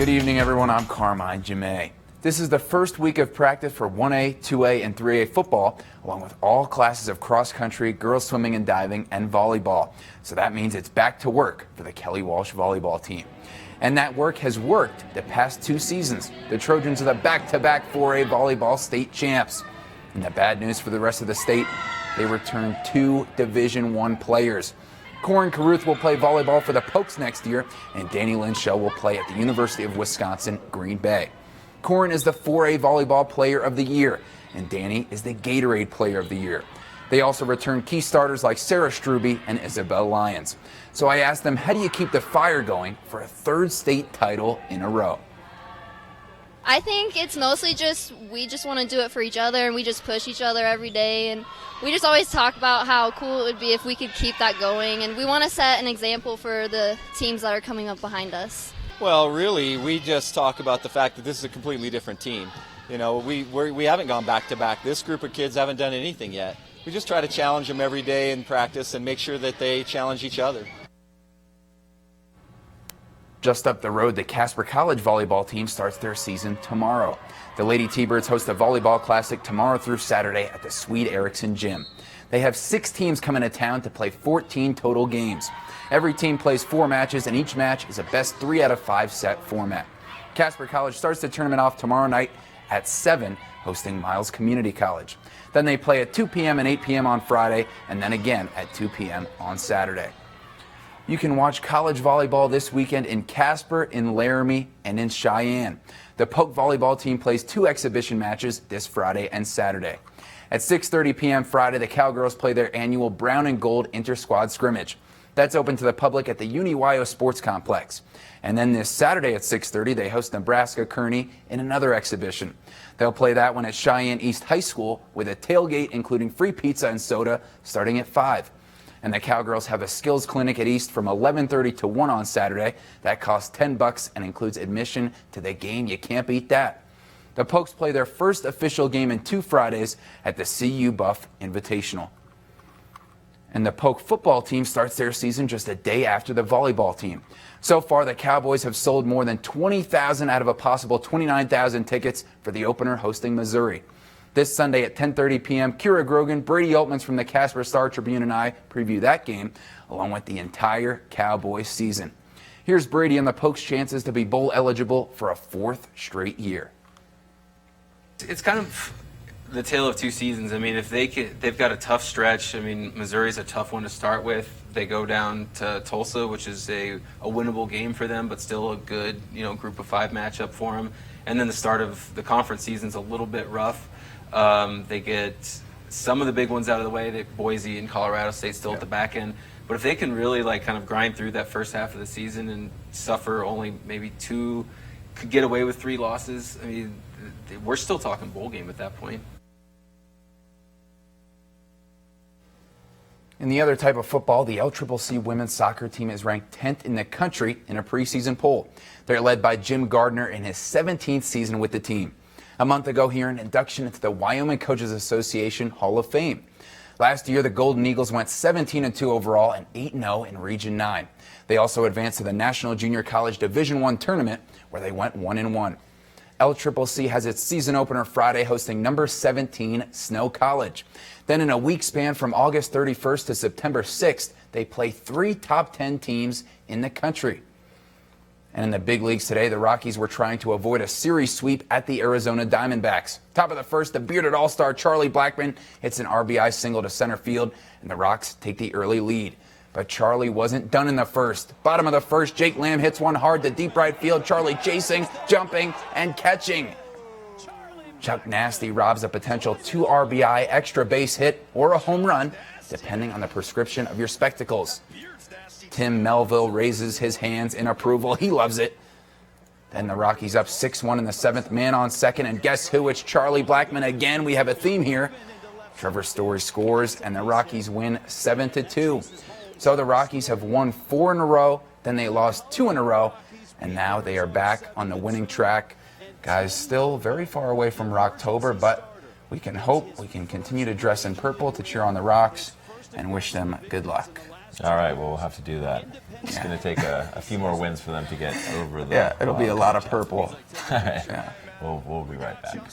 Good evening, everyone. I'm Carmine Gemei. This is the first week of practice for 1A, 2A, and 3A football, along with all classes of cross country, girls swimming and diving, and volleyball. So that means it's back to work for the Kelly Walsh volleyball team. And that work has worked the past 2 seasons. The Trojans are the back-to-back 4A volleyball state champs. And the bad news for the rest of the state, they return 2 Division I players. Corin Carruth will play volleyball for the Pokes next year, and Danny Linshell will play at the University of Wisconsin, Green Bay. Corin is the 4A volleyball player of the year, and Danny is the Gatorade player of the year. They also return key starters like Sarah Struby and Isabel Lyons. So I asked them, how do you keep the fire going for a 3rd state title in a row? I think it's mostly we just want to do it for each other, and we just push each other every day, and we just always talk about how cool it would be if we could keep that going, and we want to set an example for the teams that are coming up behind us. Well, really, we just talk about the fact that this is a completely different team. You know, we haven't gone back-to-back. This group of kids haven't done anything yet. We just try to challenge them every day in practice and make sure that they challenge each other. Just up the road, the Casper College volleyball team starts their season tomorrow. The Lady T-Birds host the Volleyball Classic tomorrow through Saturday at the Swede Erickson Gym. They have 6 teams coming to town to play 14 total games. Every team plays 4 matches, and each match is a best 3 out of 5 set format. Casper College starts the tournament off tomorrow night at 7, hosting Miles Community College. Then they play at 2 p.m. and 8 p.m. on Friday, and then again at 2 p.m. on Saturday. You can watch college volleyball this weekend in Casper, in Laramie, and in Cheyenne. The Poke volleyball team plays 2 exhibition matches this Friday and Saturday. At 6:30 p.m. Friday, the Cowgirls play their annual Brown and Gold Inter-Squad Scrimmage. That's open to the public at the Uni-Wyo Sports Complex. And then this Saturday at 6:30, they host Nebraska Kearney in another exhibition. They'll play that one at Cheyenne East High School with a tailgate including free pizza and soda starting at 5. And the Cowgirls have a skills clinic at East from 11:30 to 1 on Saturday. That costs $10 and includes admission to the game. You can't beat that. The Pokes play their first official game in 2 Fridays at the CU Buff Invitational. And the Poke football team starts their season just a day after the volleyball team. So far, the Cowboys have sold more than 20,000 out of a possible 29,000 tickets for the opener hosting Missouri. This Sunday at 10:30 p.m., Kira Grogan, Brady Altmans from the Casper Star-Tribune and I preview that game, along with the entire Cowboys season. Here's Brady on the Pokes' chances to be bowl eligible for a 4th straight year. It's kind of the tale of 2 seasons. I mean, if they've got a tough stretch. I mean, Missouri's a tough one to start with. They go down to Tulsa, which is a winnable game for them, but still a good, group of 5 matchup for them. And then the start of the conference season's a little bit rough. They get some of the big ones out of the way. Boise and Colorado State still at the back end. But if they can really kind of grind through that first half of the season and suffer only maybe 2, could get away with 3 losses, I mean, we're still talking bowl game at that point. In the other type of football, the LCCC women's soccer team is ranked 10th in the country in a preseason poll. They're led by Jim Gardner in his 17th season with the team. A month ago, he earned induction into the Wyoming Coaches Association Hall of Fame. Last year, the Golden Eagles went 17-2 overall and 8-0 in Region 9. They also advanced to the National Junior College Division I tournament, where they went 1-1. LCCC has its season opener Friday, hosting number 17 Snow College. Then in a week span from August 31st to September 6th, they play 3 top 10 teams in the country. And in the big leagues today, the Rockies were trying to avoid a series sweep at the Arizona Diamondbacks. Top of the first, the bearded all-star Charlie Blackmon hits an RBI single to center field, and the Rocks take the early lead. But Charlie wasn't done in the first. Bottom of the first, Jake Lamb hits one hard to deep right field. Charlie chasing, jumping, and catching. Chuck Nasty robs a potential 2 RBI extra base hit or a home run, depending on the prescription of your spectacles. Tim Melville raises his hands in approval. He loves it. Then the Rockies up 6-1 in the 7th, man on second, and guess who? It's Charlie Blackmon again. We have a theme here. Trevor Story scores, and the Rockies win 7-2. So the Rockies have won 4 in a row, then they lost 2 in a row, and now they are back on the winning track. Guys, still very far away from Rocktober, but we can hope we can continue to dress in purple to cheer on the Rocks and wish them good luck. All right, well, we'll have to do that. It's going to take a few more wins for them to get over the... Yeah, it'll be a lot of purple. All right. We'll be right back.